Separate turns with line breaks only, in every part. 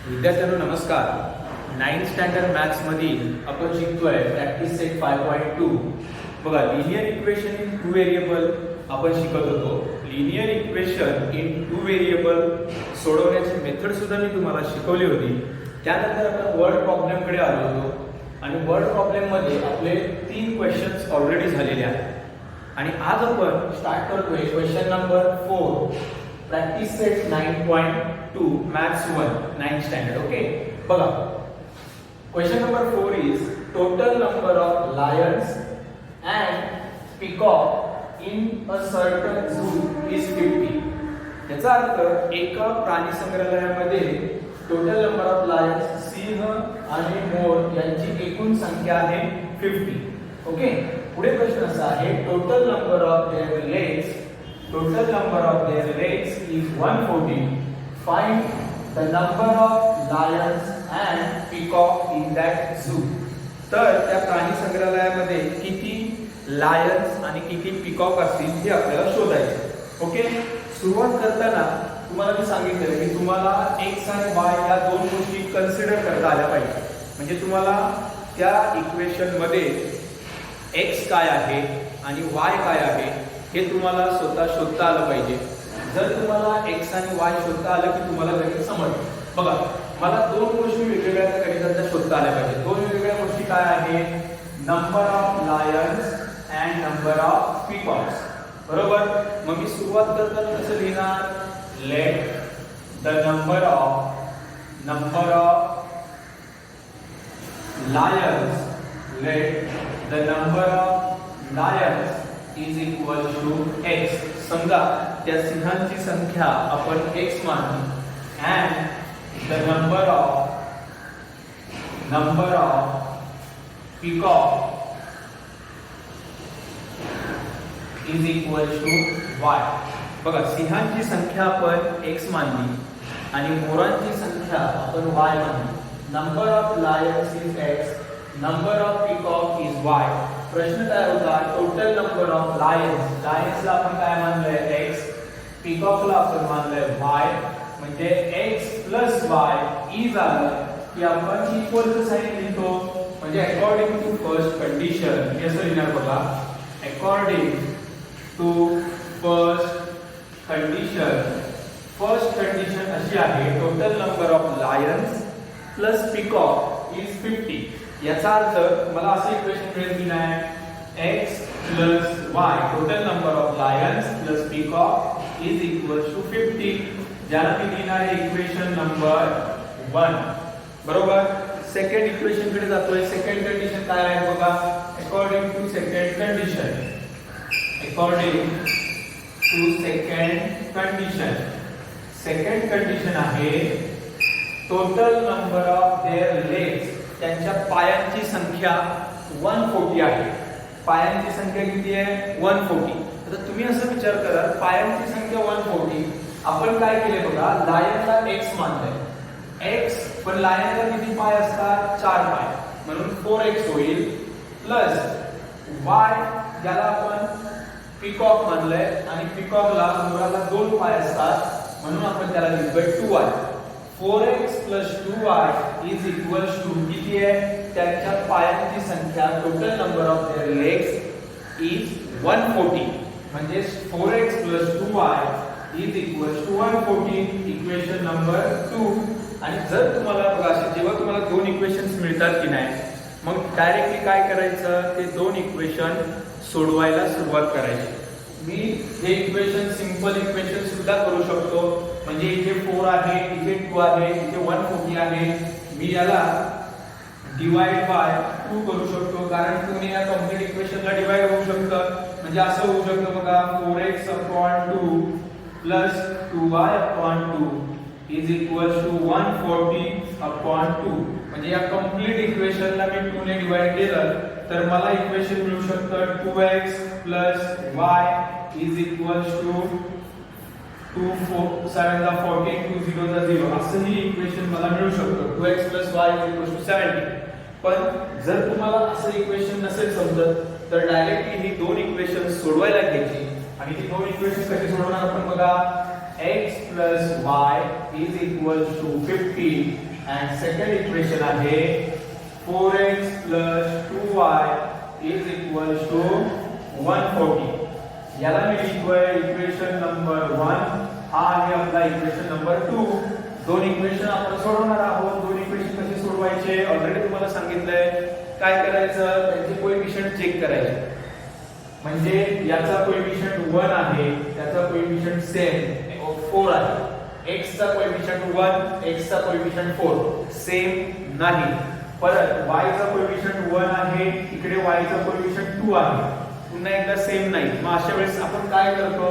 विद्यार्थ्यांनो नमस्कार. 9th standard maths मधील आपण शिकतोय प्रॅक्टिस सेट 5.2. बघा, linear equation in two variable आपण शिकत होतो. Linear equation in two variable सोडवण्याची मेथड सुद्धा मी तुम्हाला शिकवली होती. त्यानंतर आपण वर्ड प्रॉब्लेम कडे आलो होतो आणि वर्ड प्रॉब्लेम मध्ये आपले 3 क्वेश्चन्स ऑलरेडी झालेले आहेत आणि आज आपण स्टार्ट करतोय question number 4 practice set 9.2 maths 1 9th standard. Okay, बघा, question number 4 is total number of lions and peacock in a certain zoo is 50. याचा अर्थ एका प्राणी संग्रहालयामध्ये टोटल नंबर ऑफ लायन्स सिंह आणि मोर यांची एकूण संख्या आहे 50. ओके, पुढे प्रश्न असा आहे total number of their legs is 140. Find the number of lions and peacock in that zoo. तर त्या प्राणी संग्रहालयामध्ये किती लायन्स आणि किती पिकॉक असतील हे आपल्याला शोधायचे. ओके, सुरुवात करताना तुम्हाला मी सांगितलं की तुम्हाला x आणि y या दोन गोष्टी कन्सिडर करता आल्या पाहिजे. म्हणजे तुम्हाला त्या इक्वेशन मध्ये x काय आहे आणि y काय आहे हे तुम्हाला स्वतः शोधता आलं पाहिजे. जर तुम्हाला x आणि y शोधता आलं की तुम्हाला गणित समजतं. बघा, मला दोन गोष्टी वेगवेगळ्या गणिताच्या शोधता आल्या पाहिजे. दोन वेगवेगळ्या गोष्टी काय आहेत? Number of lions and number of peacocks. बरोबर, मग मी सुरुवात करताना कसं लिहिणार? Let the number of lions is equal to x. समजा त्या सिंहांची संख्या आपण x मानू and the number of peacock is equal to y. बघा, सिंहांची संख्या आपण x मानली आणि मोरांची संख्या आपण y मानली. Number of lions is x, number of peacock is y. प्रश्न काय होता? टोटल नंबर ऑफ लायन्सला आपण काय मानलंय? x, पीकॉकला आपण मानलंय y. म्हणजे x प्लस y इज आलं की आपण इक्वल टू साइन लिहितो. म्हणजे अकॉर्डिंग टू फर्स्ट कंडिशन हे असं लिहिणार. बघा, अकॉर्डिंग टू फर्स्ट कंडिशन अशी आहे total number of lions plus peacock is 50. याचा अर्थ मला असं इक्वेशन मिळेल की नाही? x plus y total number of lions plus peacock is equal to 50. ज्याला मी लिहिणार आहे इक्वेशन नंबर 1. बरोबर, सेकंड इक्वेशन कडे जातोय. सेकंड कंडिशन काय आहे? बघा, अकॉर्डिंग टू सेकंड कंडिशन आहे total number of their legs, त्यांच्या पायांची संख्या 140 आहे. पायांची संख्या किती आहे? 140. आता तुम्ही असं विचार करा, पायांची संख्या 140, आपण काय केले? बघा, लायनला x मानलंय x, पण लायनला किती पाय असतात? 4 पाय, म्हणून 4x होईल प्लस y ज्याला आपण पीकॉक मानलंय आणि पीकॉकला मोराला 2 पाय असतात म्हणून आपण त्याला लिहितोय 2y. 4x plus 2y is equals to किती आहे? त्यांच्या पायांची संख्या total number of their legs is 140. म्हणजे 4x plus 2y is equals to 140. Equation number 2. आणि जर तुम्हाला बघा, जेव्हा तुम्हाला दोन इक्वेशन्स मिळतात की नाही, मग डायरेक्टली काय करायचं? ते दोन इक्वेशन सोडवायला सुरुवात करायची. मी हे इक्वेशन सिंपल इक्वेशन सुद्धा करू शकतो. म्हणजे इथे 4 आहे, इथे 2 आहे, इथे 140 आहे. मी याला डिवाइड बाय 2 करू शकतो, कारण 2 ने या कंप्लीट इक्वेशनला डिवाइड होऊ शकतं. म्हणजे असं होऊ शकतं बघा, 4x/2 plus 2y/2 is equals to 140/2. म्हणजे या कंप्लीट इक्वेशनला मी 2 ने डिवाइड केलं तर मला इक्वेशन मिळू शकतं 2x + y is equals to 2 4 7 14 2 0 0. असं ही इक्वेशन मला मिळू शकतं. 2x + y = 70. पण जर तुम्हाला असं इक्वेशन नसेल समजत तर डायरेक्टली ही दोन इक्वेशन सोडवायला घ्यायची आणि ती दोन इक्वेशन कशी सोडवणार आपण? बघा, x + y is equals to 50 and second equation आहे 4x plus 2y is equal to 140. याला मी लिहितोय इक्वेशन नंबर 1. हा आहे आपला इक्वेशन नंबर 2. दोन इक्वेशन आपण सोडवणार आहोत. दोन इक्वेशन कसे सोडवायचे ऑलरेडी तुम्हाला सांगितलंय. काय करायचं, त्यांचे कोएफिशिएंट चेक करायचे. म्हणजे याचा कोएफिशिएंट 1 आहे, त्याचा कोएफिशिएंट सेम 4 आहे. x चा कोएफिशिएंट 1, x चा कोएफिशिएंट 4 सेम नाही. परत y चा कोएफिशिएंट 1 आहे, इकडे y चा कोएफिशिएंट 2 आहे, पुन्हा एकदा सेम नाही. मग अशा वेळेस आपण काय करतो,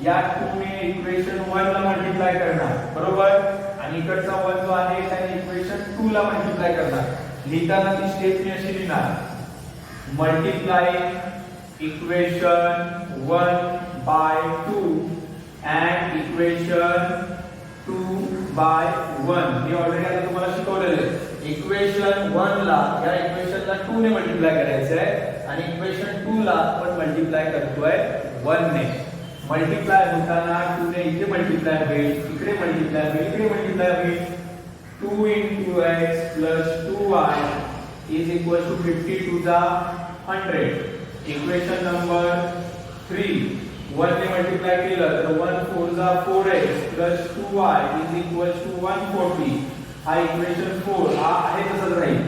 या 2 ने इक्वेशन 1 ला मल्टिप्लाय करणार, बरोबर, आणि इकडचा 1 जो आहे त्याने इक्वेशन 2 ला मल्टिप्लाय करणार. लिहिताना ती स्टेप मी अशी लिहिणार, multiplying equation 1 by 2 and equation 2 by 1. Me already आता तुम्हाला शिकवलेलं आहे. इक्वेशन 1 ला या इक्वेशनला 2 ने मल्टिप्लाय करायचं आहे आणि इक्वेशन 2 ला आपण मल्टिप्लाय करतोय 1 ने. मल्टिप्लाय होताना 2 ने इथे मल्टिप्लाय होईल, इकडे मल्टिप्लाय होईल, इकडे मल्टिप्लाय होईल. 2 into x plus 2y is equal to 50 to the 100. Equation number 3 1 ने मल्टिप्लाय केलं तर 1 4 जा 4x plus 2y is equal to 140. हा इक्वेशन 4 हा आहे तसंच राहील.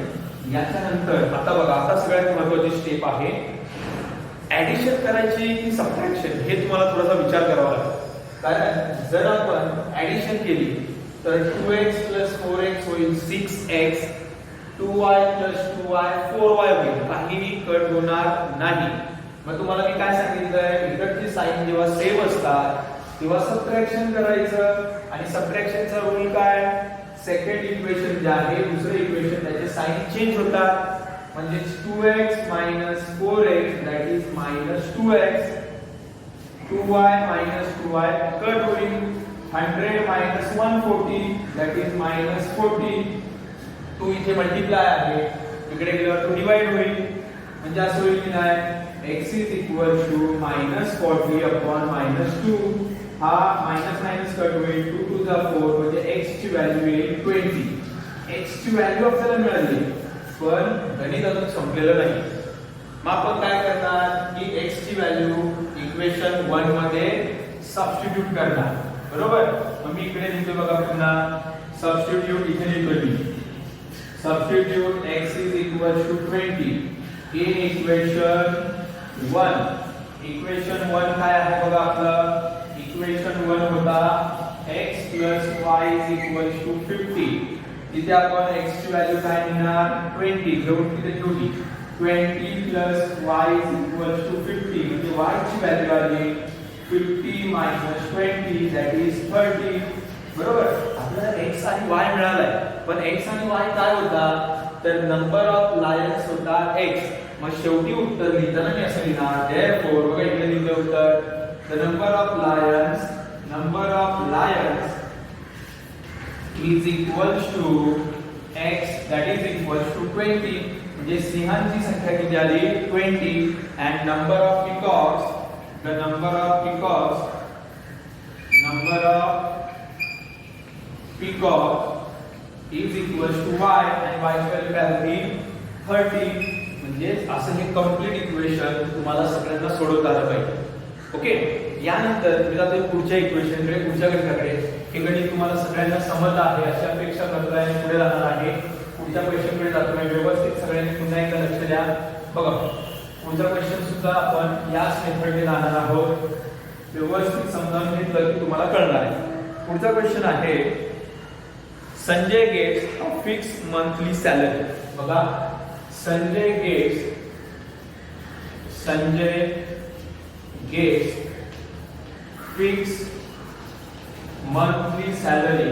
याच्यानंतर आता बघा, आता सगळ्यात महत्त्वाची स्टेप आहे ऍडिशन करायची की सबट्रॅक्शन, हे तुम्हाला थोडासा विचार करावा लागेल. कारण जर आपण ऍडिशन केली तर 2x plus 4x होईल 6x, 2y plus 2y 4y होईल, काहीही कट होणार नाही. मग तुम्हाला मी काय सांगितलंय, इकडची साइन जेव्हा सेम असतात तेव्हा सबट्रॅक्शन करायचं. आणि सबट्रॅक्शनचा रूल काय, सेकंड इक्वेशन जे आहे, दुसरे इक्वेशन त्याचे साइन चेंज होतात. म्हणजे 2x minus 4x that is minus 2x, 2y minus 2y cut होईल, 100 minus 140 that is minus 40. 2 इथे मल्टिप्लाय आहे, इकडे गेल्यावर तो डिवाइड होईल. म्हणजे असं होईल की नाही, x is equal to minus 40 upon minus 2. हा मायनस मायनस कट होईल, 2 to the 4 म्हणजे x ची व्हॅल्यू येईल 20. x ची व्हॅल्यू आपल्याला मिळाली, पण गणित अजून संपलेलं नाही. मग आपण काय करणार की x ची व्हॅल्यू इक्वेशन 1 मध्ये सबस्टिट्यूट करणार, बरोबर. मग मी इकडे लिहितो बघा, पुन्हा सबस्टिट्यूट इथे लिहितो मी. Substitute x is equal to 20 in equation 1. Equation 1 काय आहे बघा आपलं, इक्वेशन 1 होता x plus y is equal to 50. तिथे आपण x ची व्हॅल्यू काय घेणार, 20 घेऊन तिथे ठेवली. 20 plus y is equal to 50 म्हणजे y ची व्हॅल्यू आली 50 minus 20 that is 30, बरोबर. आपल्याला x आणि y मिळालाय, पण x आणि y काय होता, तर नंबर ऑफ लायन्स होता x. मग शेवटी उत्तर लिहिताना मी असं लिहिणार, therefore बघा इकडे लिहिलं उत्तर, the number of lions is equal to x that is equal to 20. म्हणजे सिंहांची संख्या किती आली, 20. and number of peacocks is equal to y and y ची व्हॅल्यू आली 30. म्हणजे असं हे कंप्लीट इक्वेशन तुम्हाला सगळ्यांना सोडवता आलं पाहिजे. ओके. यानंतर मी जातो पुढच्या इक्वेशनकडे, पुढच्या गणिताकडे. हे गणित तुम्हाला सगळ्यांना समजलं आहे अशी अपेक्षा करतोय आणि पुढे जाणार आहे. पुढच्या क्वेश्चनकडे जातो मी. व्यवस्थित सगळ्यांनी पुन्हा एकदा लक्ष द्या. बघा, पुढचा क्वेश्चन सुद्धा आपण याच मेथडने जाणार आहोत. व्यवस्थित समजावून घेतलं की तुम्हाला कळणार आहे. पुढचा क्वेश्चन आहे, Sanjay gets a fix monthly salary. बघा, Sanjay gets fix monthly salary.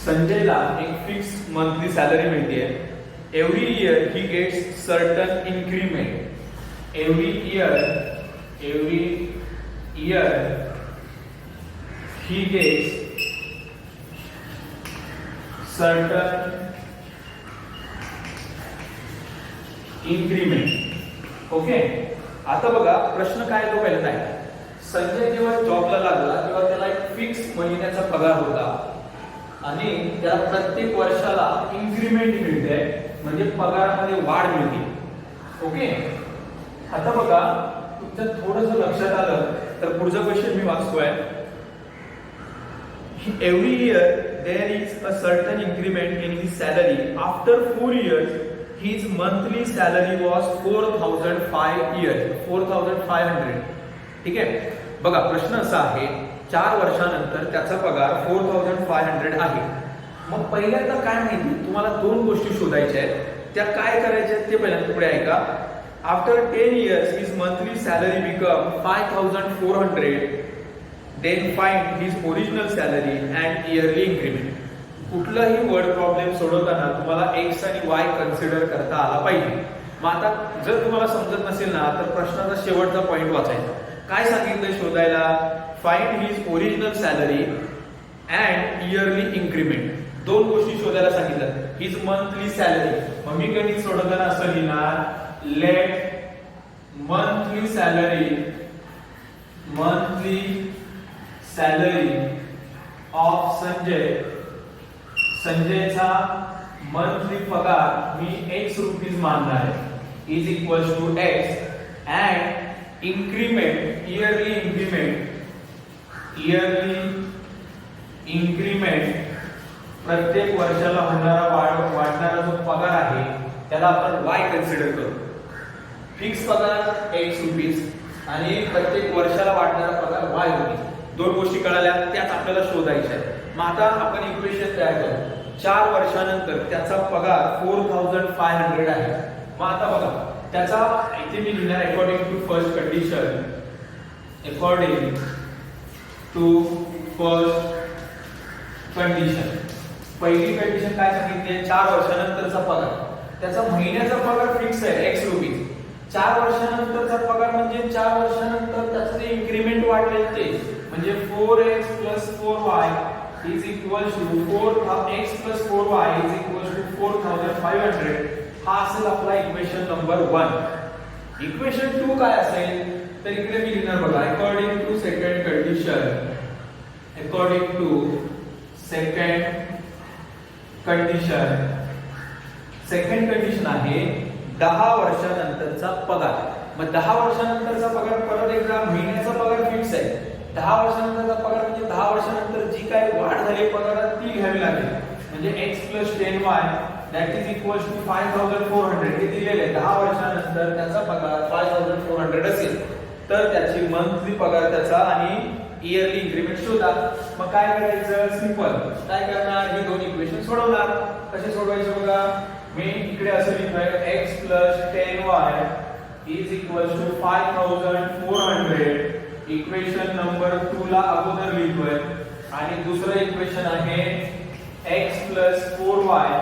संजयला एक फिक्स मंथली सॅलरी मिळते. Every year he gets certain increment. Every year he gets certain increment. Okay. आता बघा प्रश्न काय तो पहिला आहे, संजय जेव्हा जॉबला लागला तेव्हा त्याला एक फिक्स महिन्याचा पगार होता आणि त्याला प्रत्येक वर्षाला इन्क्रीमेंट मिळते, म्हणजे पगारामध्ये वाढ मिळते. ओके, आता बघा तुमच्या थोडंसं लक्षात आलं तर पुढचा क्वेश्चन मी वाचतोय. Every year there is a certain increment in his salary. After 4 years, his monthly salary was 4,500. ठीक आहे, बघा प्रश्न असा आहे 4 वर्षानंतर त्याचा पगार 4,500 आहे. मग पहिल्यांदा काय माहिती तुम्हाला दोन गोष्टी शोधायच्या आहेत, त्या काय करायच्या ते पहिल्यांदा पुढे ऐका. After 10 years his monthly salary become 5,400. Then find his original salary and yearly increment. कुठलाही वर्ड प्रॉब्लेम सोडवताना तुम्हाला x आणि y कन्सिडर करता आला पाहिजे. मग आता जर तुम्हाला समजत नसेल ना तर प्रश्नाचा शेवटचा पॉइंट वाचायचा. काय सांगितलं शोधायला? Find his original salary and yearly increment. दोन गोष्टी शोधायला सांगितलं. हिज मंथली सॅलरी, मग मी गणित सोडवताना असं लिहिणार, लेट मंथली सॅलरी ऑफ संजयचा मंथली पगार मी x रुपीज मानणार आहे is equal to x and increment yearly increment प्रत्येक वर्षाला होणारा वाढणारा जो पगार आहे त्याला आपण y कन्सिडर करू. फिक्स पगार x रुपीज आणि प्रत्येक वर्षाला वाढणारा पगार y रुपीज. दोन गोष्टी कळाल्या, त्याच आपल्याला शोधायच्या आहेत. मग आता आपण इक्वेशन तयार करू. 4 वर्षानंतर त्याचा पगार 4,500 आहे. मग आता बघा त्याचा इथे मी लिहिणार अकॉर्डिंग टू फर्स्ट कंडिशन. पहिली कंडिशन काय सांगितली? 4 वर्षानंतरचा पगार. त्याचा महिन्याचा पगार फिक्स आहे x रुपीज. 4 वर्षानंतरचा पगार म्हणजे 4 वर्षानंतर त्याचं जे इन्क्रीमेंट वाढलेलं ते म्हणजे 4x + 4y is equal to 4x + 4y is equal to 4,500. हा असेल आपला इक्वेशन नंबर 1. इक्वेशन 2 काय असेल तर इकडे मी लिहिणार बघा, अकॉर्डिंग टू सेकंड कंडिशन आहे 10 वर्षानंतरचा पगार. मग 10 वर्षानंतरचा पगार परत एकदा महिन्याचा पगार फिक्स आहे. 10 वर्षानंतरचा पगार म्हणजे 10 वर्षानंतर जी काय वाढ झाली पगारात ती घ्यावी लागेल. म्हणजे x + 10y that is equal to 5,400 हे दिलेले आहे. 10 वर्षानंतर त्याचा पगार 5,400 असेल तर त्याची मंथली पगार त्याचा आणि इयरली इन्क्रीमेंट शोधा. मग काय करायचं? सिंपल काय करणार, ही दोन इक्वेशन सोडवणार. कसे सोडवायचे बघा, मी इकडे असं लिहितोय x + 10y is equal to 5,400. Equation number 2 ला अगोदर लिहितोय आणि दुसरं इक्वेशन आहे x + 4y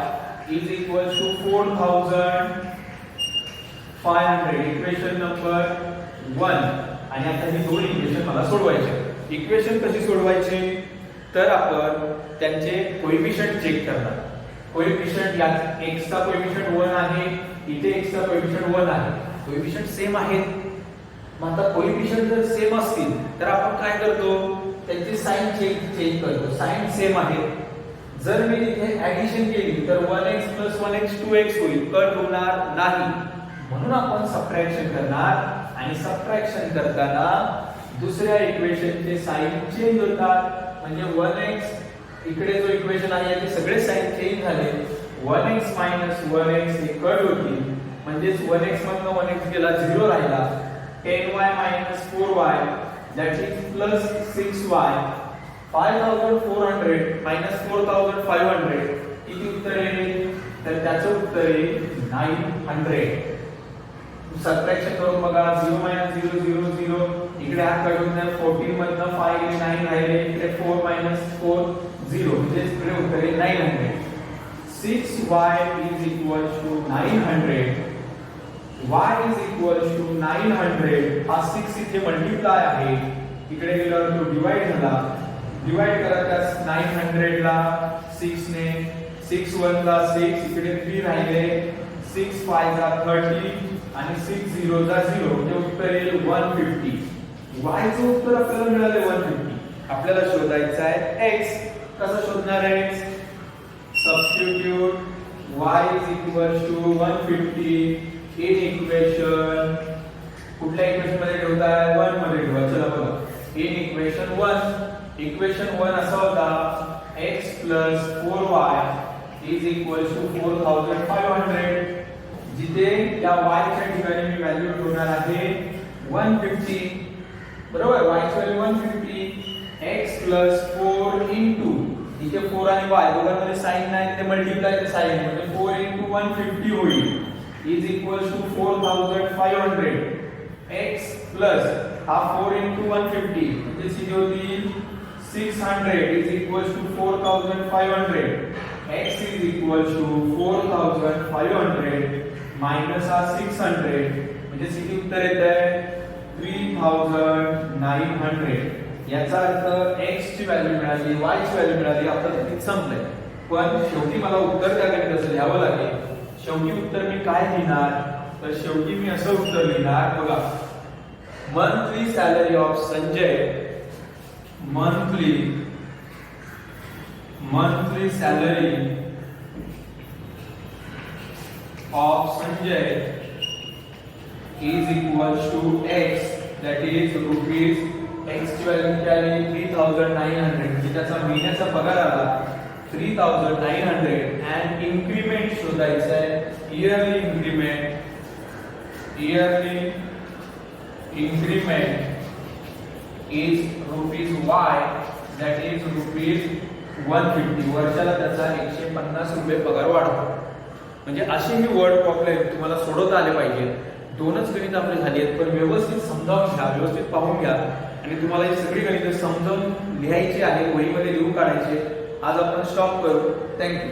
is equal to 4,500. Equation number 1. आणि आता ही दोन इक्वेशन मला सोडवायचे. इक्वेशन कशी सोडवायची तर आपण त्यांचे कोएफिशिएंट चेक करणार. कोएफिशिएंट या x चा कोएफिशिएंट 1 आहे, इथे x चा कोएफिशिएंट 1 आहे. कोएफिशिएंट सेम आहेत. मग आता कोएफिशिएंट जर सेम असतील तर आपण काय करतो, त्यांची साइन चेंज करतो. साइन सेम आहे. जर मी इथे ऍडिशन केली तर 1x + 1x 2x होईल, कट होणार नाही. म्हणून आपण सबट्रॅक्शन करणार आणि सबट्रॅक्शन करताना दुसऱ्या इक्वेशनचे साइन चेंज होतात. म्हणजे 1x इकडे जो इक्वेशन आहे ते सगळे साइन चेंज झाले. 1x - 1x हे कट होतील. म्हणजे 1x मधनं 1x गेला, 0 राहिला. 10y - 4y that is plus 6y. 5,400 - 4,500 किती उत्तर येईल तर त्याचं उत्तर येईल 900. सबट्रॅक्शन करून बघा, 0 - 0 0 0 इकडे हा कट होणार. 14 मधनं 5 गेले, 9 राहिले. इकडे 4 - 4 0 म्हणजे इकडे उत्तर येईल 900. 6y is equal to 900. y is equal to 900. हा 6 इथे मल्टिप्लाय आहे. इकडे गेल्यावर तो डिवाइड झाला. डिवाइड करा त्यास 900 ला 6 ने. 6 1 ला 6, इकडे 3 राहिले. 6 5 ला 30 आणि 6 0 ला 0 म्हणजे उत्तर येईल 150. y चं उत्तर आपल्याला मिळाले 150. आपल्याला शोधायचा आहे x. कसं शोधणार आहे x? Substitute y is equal to 150 in equation. कुठल्या इक्वेशन मध्ये ठेवताय? 1 मध्ये ठेवा. चला बघा. in equation 1, इक्वेशन 1 असा होता x plus 4y is equal to 4500. जिथे या y च्या ठिकाणी मी व्हॅल्यू ठेवणार आहे 150. बरोबर, y ची व्हॅल्यू 150, x plus 4 into इथे 4 आणि y दोघांमध्ये साइन नाही, ते मल्टिप्लाय चे साइन म्हणजे 4 into 150 होईल is equal to 4500. x plus हा 4 into 150 म्हणजे सीधी होतील 600 is equal to 4500. x is equal to 4500 minus हा 600 म्हणजे सीधी उत्तर येत आहे 3900. याचा अर्थ x ची व्हॅल्यू मिळाली, y ची व्हॅल्यू मिळाली, आपलं तिथे संपलंय. पण शेवटी मला उत्तर त्या गणिताचं लिहावं लागेल. शेवटी उत्तर मी काय लिहिणार? तर शेवटी मी असं उत्तर लिहिणार बघा. Monthly salary of Sanjay, monthly salary of Sanjay is equal to x, that is rupees x ची व्हॅल्यू किती आली 3900 म्हणजे त्याचा महिन्याचा पगार आला 3900 and increment शोधायचा आहे. yearly increment is rupees y, that is rupees 150. वर्षाला त्याचा 150 रुपये पगार वाढतो. म्हणजे असे ही वर्ड प्रॉब्लेम तुम्हाला सोडवता आले पाहिजे. दोनच गणित आपले झाली आहेत, पण व्यवस्थित समजावून घ्या, व्यवस्थित पाहून घ्या आणि तुम्हाला ही सगळी गणिते समजावून लिहायची आहे, वहीमध्ये लिहून काढायचे. आज आपण स्टॉप करू. थँक्यू.